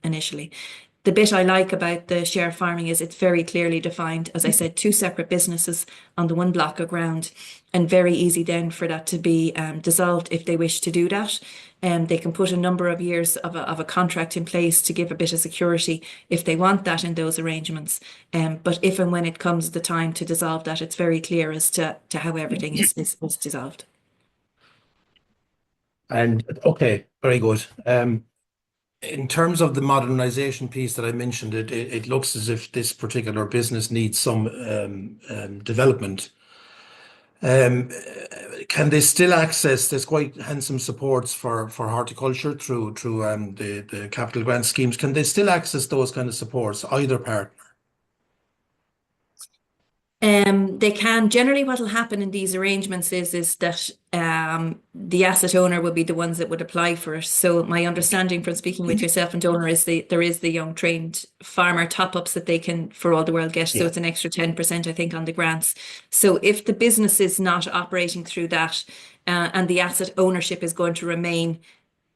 initially. The bit I like about the share farming is it's very clearly defined, as I said, two separate businesses on the one block of ground, and very easy then for that to be dissolved if they wish to do that. They can put a number of years of a contract in place to give a bit of security if they want that in those arrangements. But if and when it comes the time to dissolve that, it's very clear as to how everything is dissolved. And okay, very good. In terms of the modernization piece that I mentioned, it looks as if this particular business needs some development. Can they still access? There's quite handsome supports for horticulture through the capital grant schemes. Can they still access those kind of supports, either partner? They can. Generally, what will happen in these arrangements is that the asset owner will be the ones that would apply for it. So my understanding from speaking with yourself and Dónall is there is the young trained farmer top-ups that they can, for all the world, get. So it's an extra 10%, I think, on the grants. So if the business is not operating through that and the asset ownership is going to remain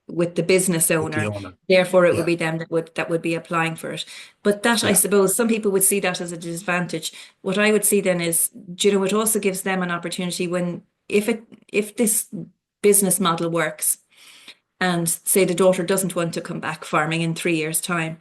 with the business owner, therefore it would be them that would be applying for it. But that, I suppose, some people would see that as a disadvantage. What I would see then is, it also gives them an opportunity when, if this business model works, and say the daughter doesn't want to come back farming in 3 years' time,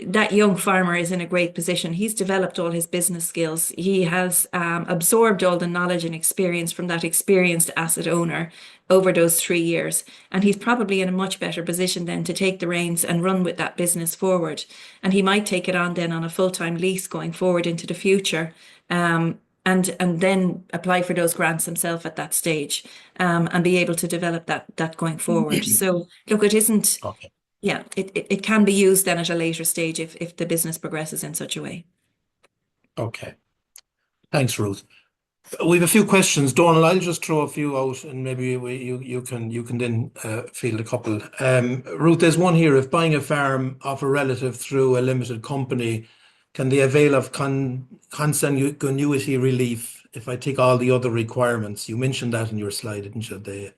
that young farmer is in a great position. He's developed all his business skills. He has absorbed all the knowledge and experience from that experienced asset owner over those 3 years. And he's probably in a much better position then to take the reins and run with that business forward. And he might take it on then on a full-time lease going forward into the future. And then apply for those grants himself at that stage, and be able to develop that going forward. So look, it isn't. Okay. Yeah, it can be used then at a later stage if the business progresses in such a way. Okay. Thanks, Ruth. We have a few questions. Dónall, I'll just throw a few out and maybe you can then field a couple. Ruth, there's one here. If buying a farm off a relative through a limited company, can they avail of consanguinity relief if I take all the other requirements? You mentioned that in your slide, didn't you?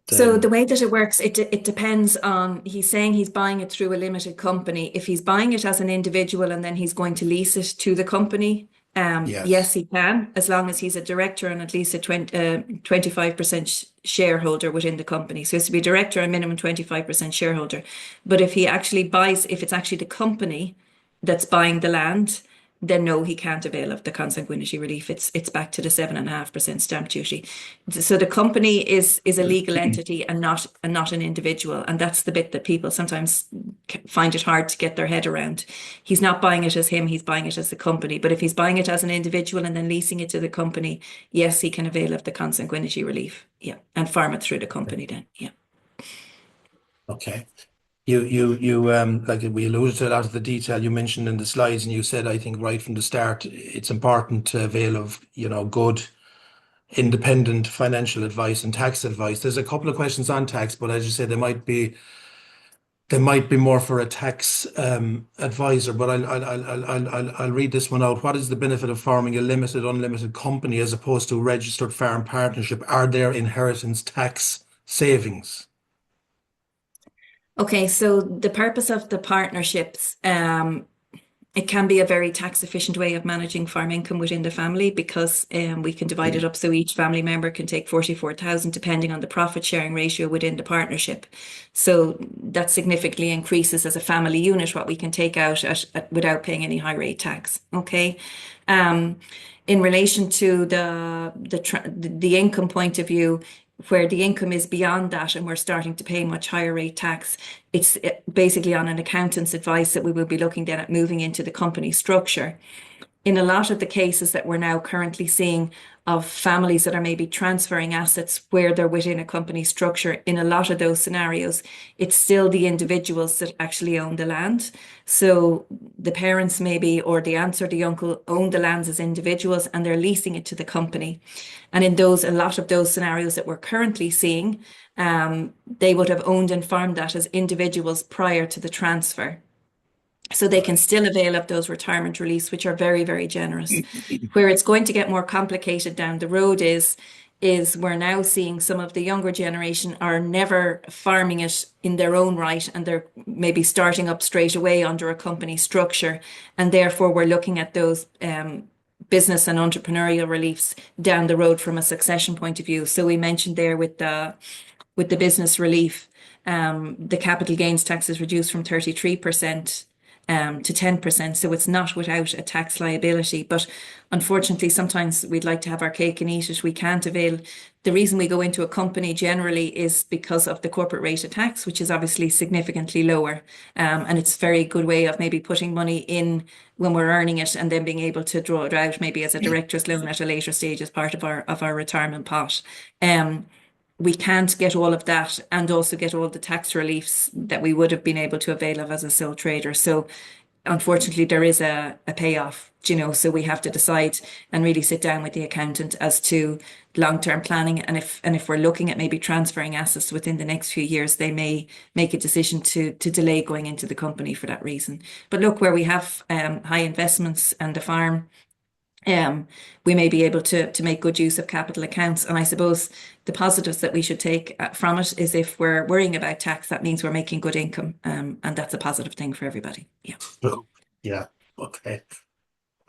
So the way that it works, it depends on, he's saying he's buying it through a limited company. If he's buying it as an individual and then he's going to lease it to the company, yes, he can, as long as he's a director and at least a 25% shareholder within the company. So he has to be a director and minimum 25% shareholder. But if he actually buys, if it's actually the company that's buying the land, then no, he can't avail of the consanguinity relief. It's back to the 7.5% stamp duty. So the company is a legal entity and not an individual, and that's the bit that people sometimes find it hard to get their head around. He's not buying it as him; he's buying it as the company. But if he's buying it as an individual and then leasing it to the company, yes, he can avail of the consanguinity relief. Yeah, and farm it through the company then. Yeah. Okay. like we alluded to a lot of the detail you mentioned in the slides, and you said, I think right from the start, it's important to avail of, good independent financial advice and tax advice. There's a couple of questions on tax, but as you say, they might be more for a tax advisor. But I'll read this one out. What is the benefit of forming a limited, unlimited company as opposed to a registered farm partnership? Are there inheritance tax savings? Okay, so the purpose of the partnerships, it can be a very tax efficient way of managing farm income within the family, because we can divide it up so each family member can take 44,000 depending on the profit sharing ratio within the partnership. So that significantly increases as a family unit what we can take out without paying any high rate tax. Okay. In relation to the income point of view, where the income is beyond that and we're starting to pay much higher rate tax, it's basically on an accountant's advice that we will be looking then at moving into the company structure. In a lot of the cases that we're now currently seeing of families that are maybe transferring assets where they're within a company structure, in a lot of those scenarios, it's still the individuals that actually own the land. So the parents maybe, or the aunts or the uncle own the lands as individuals and they're leasing it to the company. And in a lot of those scenarios that we're currently seeing, they would have owned and farmed that as individuals prior to the transfer. So they can still avail of those retirement reliefs, which are very, very generous. Where it's going to get more complicated down the road is we're now seeing some of the younger generation are never farming it in their own right, and they're maybe starting up straight away under a company structure. And therefore, we're looking at those business and entrepreneurial reliefs down the road from a succession point of view. So we mentioned there with the business relief, the capital gains tax is reduced from 33% to 10%. So it's not without a tax liability. But unfortunately, sometimes we'd like to have our cake and eat it. We can't avail. The reason we go into a company generally is because of the corporate rate of tax, which is obviously significantly lower. And it's a very good way of maybe putting money in when we're earning it and then being able to draw it out maybe as a director's loan at a later stage as part of our retirement pot. We can't get all of that and also get all the tax reliefs that we would have been able to avail of as a sole trader. So unfortunately, there is a payoff, so we have to decide and really sit down with the accountant as to long-term planning. And if we're looking at maybe transferring assets within the next few years, they may make a decision to delay going into the company for that reason. But look, where we have high investments and the farm, we may be able to make good use of capital accounts. And I suppose the positives that we should take from it is if we're worrying about tax, that means we're making good income. And that's a positive thing for everybody. Yeah. Yeah. Okay.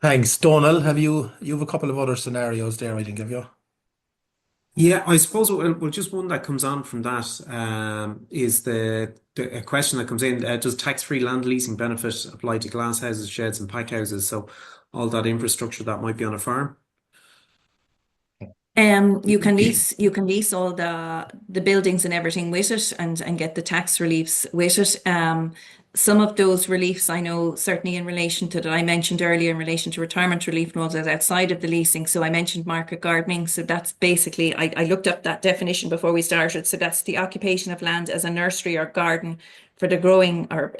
Thanks. Dónall, you have a couple of other scenarios there, I think, have you? Yeah, I suppose just one that comes on from that is a question that comes in. Does tax-free land leasing benefit apply to glass houses, sheds and pack houses? So all that infrastructure that might be on a farm? You can lease all the buildings and everything with it and get the tax reliefs with it. Some of those reliefs I know certainly in relation to that I mentioned earlier in relation to retirement relief and all that outside of the leasing. So I mentioned market gardening. So that's basically, I looked up that definition before we started. So that's the occupation of land as a nursery or garden for the growing or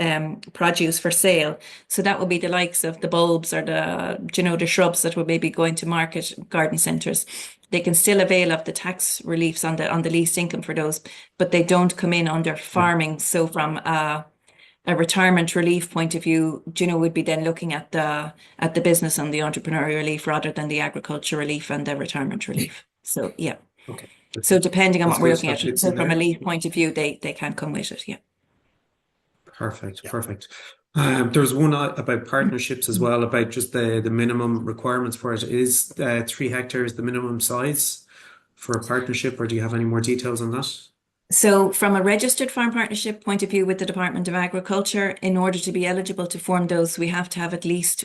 produce for sale. So that would be the likes of the bulbs or the shrubs that would maybe go into market garden centres. They can still avail of the tax reliefs on the leased income for those, but they don't come in under farming. So from a retirement relief point of view, would be then looking at the business and the entrepreneurial relief rather than the agriculture relief and the retirement relief. So yeah. Okay. So depending on what we're looking at, It's so in from a there. leaf point of view, they can come with it. Yeah. Perfect. There's one about partnerships as well, about just the minimum requirements for it. Is 3 hectares the minimum size for a partnership, or do you have any more details on that? So from a registered farm partnership point of view with the Department of Agriculture, in order to be eligible to form those, we have to have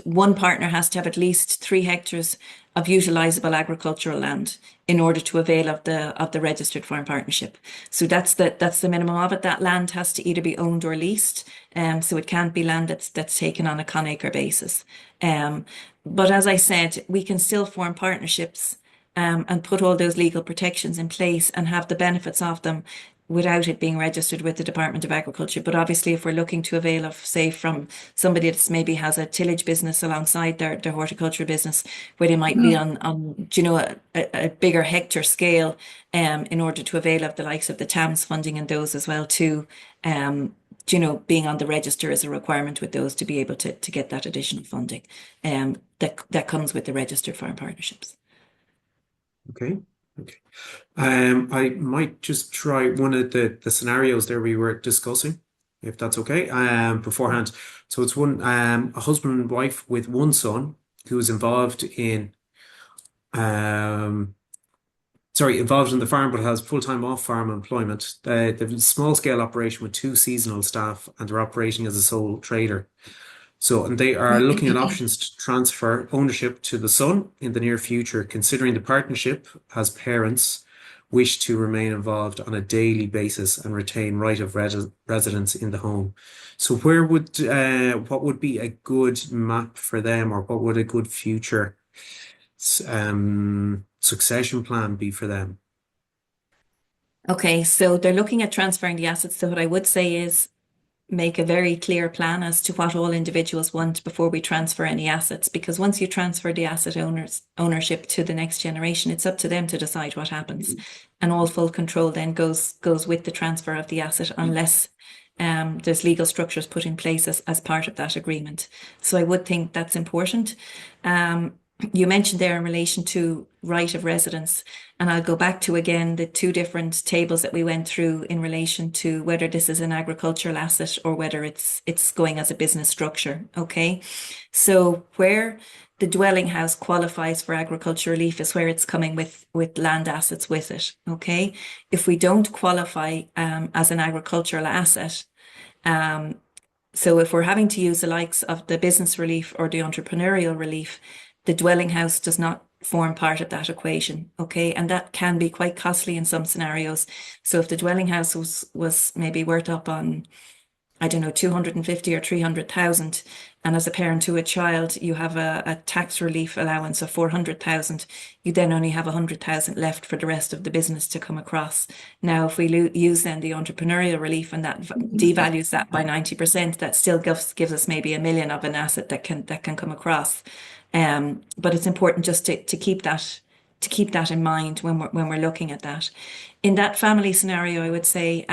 one partner has to have at least 3 hectares of utilisable agricultural land in order to avail of the registered farm partnership. So that's the minimum of it. That land has to either be owned or leased. So it can't be land that's taken on a con-acre basis. But as I said, we can still form partnerships and put all those legal protections in place and have the benefits of them without it being registered with the Department of Agriculture. But obviously, if we're looking to avail of, say, from somebody that's maybe has a tillage business alongside their horticulture business, where they might be on a bigger hectare scale, in order to avail of the likes of the TAMS funding and those as well too, being on the register is a requirement with those to be able to get that additional funding, that comes with the registered farm partnerships. Okay. Okay. I might just try one of the scenarios there we were discussing, if that's okay, beforehand. So it's a husband and wife with one son who is involved in involved in the farm but has full-time off-farm employment. They've a small-scale operation with 2 seasonal staff, and they're operating as a sole trader. So, and they are looking at options to transfer ownership to the son in the near future, considering the partnership as parents wish to remain involved on a daily basis and retain right of residence in the home. So where would what would be a good map for them, or what would a good future succession plan be for them? Okay, so they're looking at transferring the assets. So what I would say is make a very clear plan as to what all individuals want before we transfer any assets, because once you transfer the asset ownership to the next generation, it's up to them to decide what happens, and all full control then goes with the transfer of the asset, unless there's legal structures put in place as part of that agreement. So I would think that's important. You mentioned there in relation to right of residence, and I'll go back to again the 2 different tables that we went through in relation to whether this is an agricultural asset or whether it's going as a business structure. Okay, so where the dwelling house qualifies for agricultural relief is where it's coming with land assets with it. Okay, if we don't qualify as an agricultural asset, so if we're having to use the likes of the business relief or the entrepreneurial relief, the dwelling house does not form part of that equation. Okay, and that can be quite costly in some scenarios. So if the dwelling house was maybe worth up on, I don't know, 250 or 300,000, and as a parent to a child, you have a tax relief allowance of 400,000, you then only have 100,000 left for the rest of the business to come across. Now, if we use then the entrepreneurial relief, and that devalues that by 90%, that still gives us maybe $1 million of an asset that can come across. But it's important just to keep that in mind when we're looking at that. In that family scenario, I would say,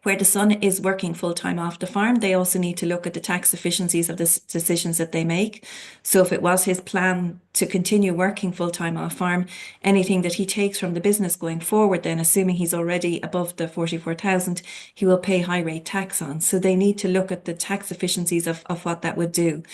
where the son is working full-time off the farm, they also need to look at the tax efficiencies of the decisions that they make. So if it was his plan to continue working full-time off farm, anything that he takes from the business going forward, then assuming he's already above the 44,000, he will pay high rate tax on. So they need to look at the tax efficiencies of what that would do.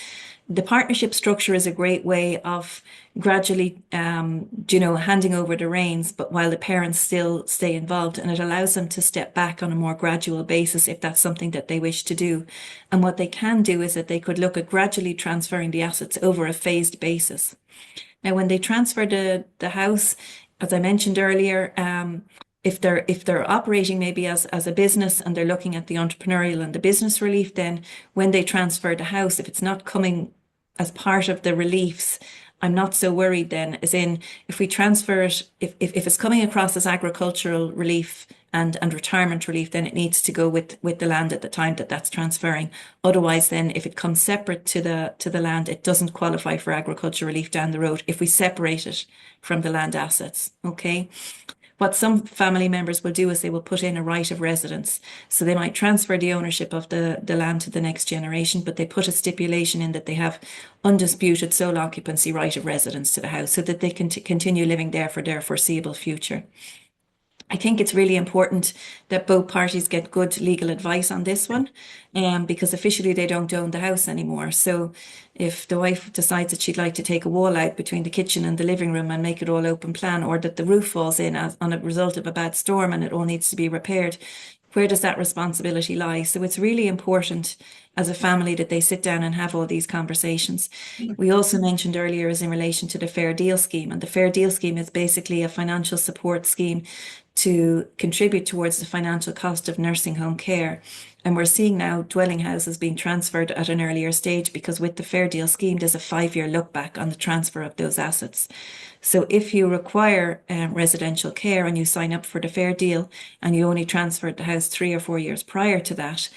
The partnership structure is a great way of gradually, handing over the reins, but while the parents still stay involved, and it allows them to step back on a more gradual basis if that's something that they wish to do. And what they can do is that they could look at gradually transferring the assets over a phased basis. Now, when they transfer the house, as I mentioned earlier, if they're operating maybe as a business and they're looking at the entrepreneurial and the business relief, then when they transfer the house, if it's not coming as part of the reliefs, I'm not so worried then, as in if we transfer it, if it's coming across as agricultural relief and retirement relief, then it needs to go with the land at the time that's transferring. Otherwise, then if it comes separate to the land, it doesn't qualify for agricultural relief down the road if we separate it from the land assets. Okay. What some family members will do is they will put in a right of residence. So they might transfer the ownership of the land to the next generation, but they put a stipulation in that they have undisputed sole occupancy right of residence to the house so that they can continue living there for their foreseeable future. I think it's really important that both parties get good legal advice on this one, because officially they don't own the house anymore. So if the wife decides that she'd like to take a wall out between the kitchen and the living room and make it all open plan, or that the roof falls in on a result of a bad storm and it all needs to be repaired, where does that responsibility lie? So it's really important as a family that they sit down and have all these conversations. We also mentioned earlier is in relation to the Fair Deal Scheme, and the Fair Deal Scheme is basically a financial support scheme to contribute towards the financial cost of nursing home care. And we're seeing now dwelling houses being transferred at an earlier stage, because with the Fair Deal scheme, there's a 5-year look back on the transfer of those assets. So if you require residential care and you sign up for the Fair Deal and you only transferred the house 3 or 4 years prior to that,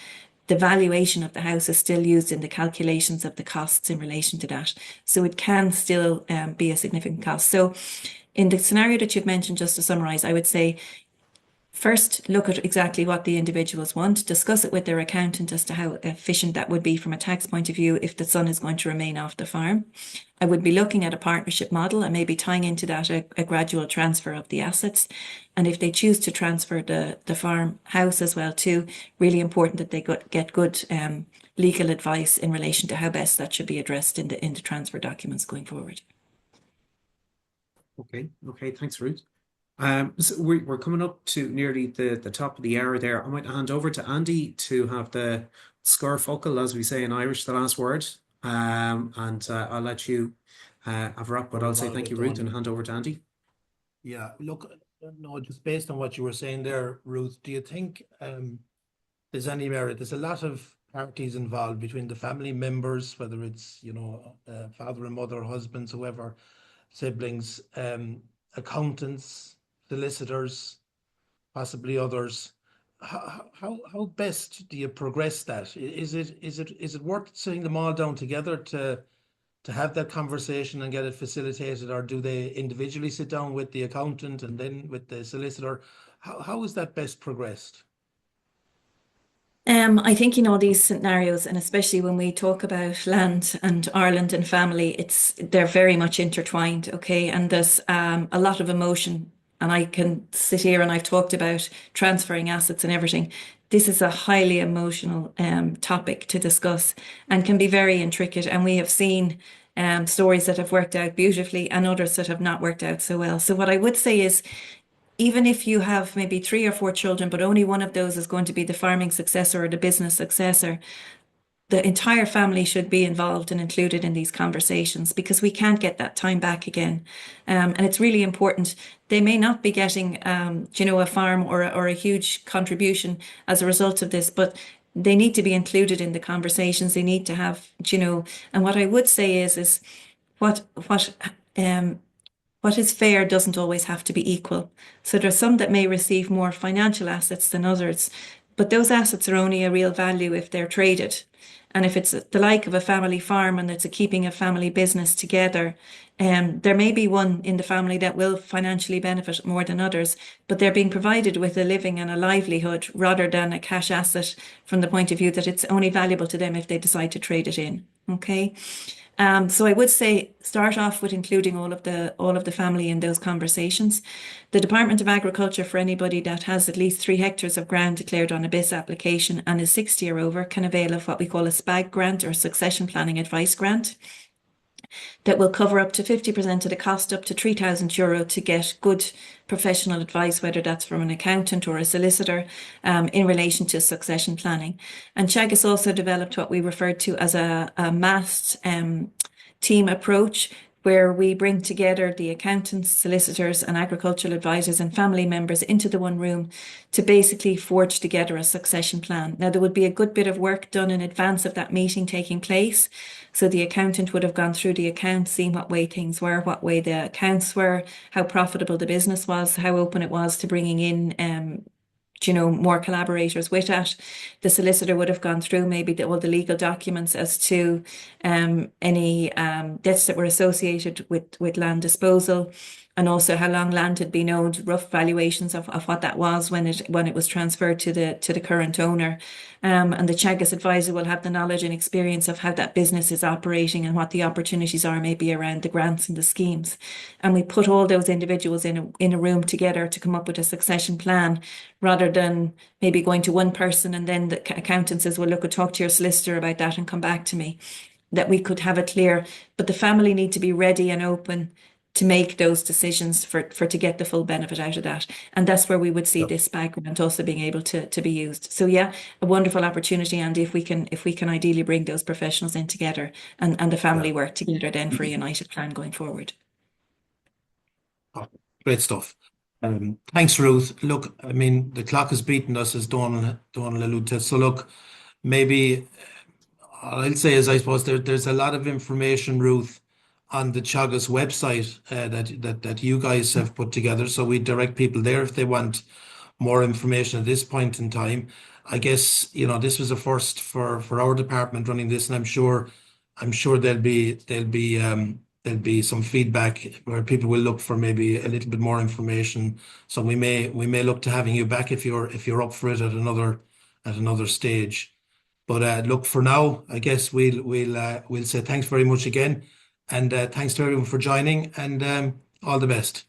the valuation of the house is still used in the calculations of the costs in relation to that. So it can still be a significant cost. So in the scenario that you've mentioned, just to summarize, I would say, first, look at exactly what the individuals want, discuss it with their accountant as to how efficient that would be from a tax point of view if the son is going to remain off the farm. I would be looking at a partnership model and maybe tying into that a gradual transfer of the assets. And if they choose to transfer the farm house as well too, really important that they get good legal advice in relation to how best that should be addressed in the transfer documents going forward. Okay, thanks, Ruth. So we're coming up to nearly the top of the hour there. I might hand over to Andy to have the scarfocal, as we say in Irish, the last word. And I'll let you have a wrap, but I'll say thank you, Ruth, and hand over to Andy. Yeah, look, no, just based on what you were saying there, Ruth, do you think there's any merit? There's a lot of parties involved between the family members, whether it's, father and mother, husbands, whoever, siblings, accountants, solicitors, possibly others. How best do you progress that? Is it worth sitting them all down together to have that conversation and get it facilitated, or do they individually sit down with the accountant and then with the solicitor? How is that best progressed? I think in all these scenarios, and especially when we talk about land and Ireland and family, they're very much intertwined, okay? And there's a lot of emotion. And I can sit here and I've talked about transferring assets and everything. This is a highly emotional topic to discuss and can be very intricate. And we have seen stories that have worked out beautifully and others that have not worked out so well. So what I would say is, even if you have maybe 3 or 4 children, but only one of those is going to be the farming successor or the business successor, the entire family should be involved and included in these conversations, because we can't get that time back again. And it's really important. They may not be getting, a farm or a huge contribution as a result of this, but they need to be included in the conversations. They need to have, and what I would say is what is fair doesn't always have to be equal. So there's some that may receive more financial assets than others, but those assets are only a real value if they're traded. And if it's the like of a family farm and it's a keeping a family business together, there may be one in the family that will financially benefit more than others, but they're being provided with a living and a livelihood rather than a cash asset, from the point of view that it's only valuable to them if they decide to trade it in. Okay. So I would say start off with including all of the family in those conversations. The Department of Agriculture, for anybody that has at least 3 hectares of ground declared on a BIS application and is 60 or over, can avail of what we call a SPAG grant, or Succession Planning Advice Grant, that will cover up to 50% of the cost, up to €3,000, to get good professional advice, whether that's from an accountant or a solicitor, in relation to succession planning. And Teagasc also developed what we referred to as a massed team approach, where we bring together the accountants, solicitors and agricultural advisors and family members into the one room to basically forge together a succession plan. Now, there would be a good bit of work done in advance of that meeting taking place. So the accountant would have gone through the accounts, seen what way things were, what way the accounts were, how profitable the business was, how open it was to bringing in more collaborators with it. The solicitor would have gone through maybe all the legal documents as to any debts that were associated with land disposal, and also how long land had been owned, rough valuations of what that was when it was transferred to the current owner. And the Teagasc advisor will have the knowledge and experience of how that business is operating and what the opportunities are maybe around the grants and the schemes. And we put all those individuals in a room together to come up with a succession plan, rather than maybe going to one person and then the accountant says, well, look, I'll talk to your solicitor about that and come back to me. That we could have it clear, but the family need to be ready and open to make those decisions to get the full benefit out of that. And that's where we would see this SPAG grant also being able to be used. So yeah, a wonderful opportunity, Andy, if we can ideally bring those professionals in together and the family work together then for a united plan going forward. Oh, great stuff. Thanks, Ruth. Look, I mean, the clock has beaten us, as Dónall alluded to. So look, maybe all I'll say is, I suppose there's a lot of information, Ruth, on the Teagasc website that you guys have put together. So we direct people there if they want more information at this point in time. I guess, this was a first for our department running this, and I'm sure there'll be some feedback where people will look for maybe a little bit more information. So we may look to having you back if you're up for it at another stage. But look, for now, I guess we'll say thanks very much again, and thanks to everyone for joining, and all the best.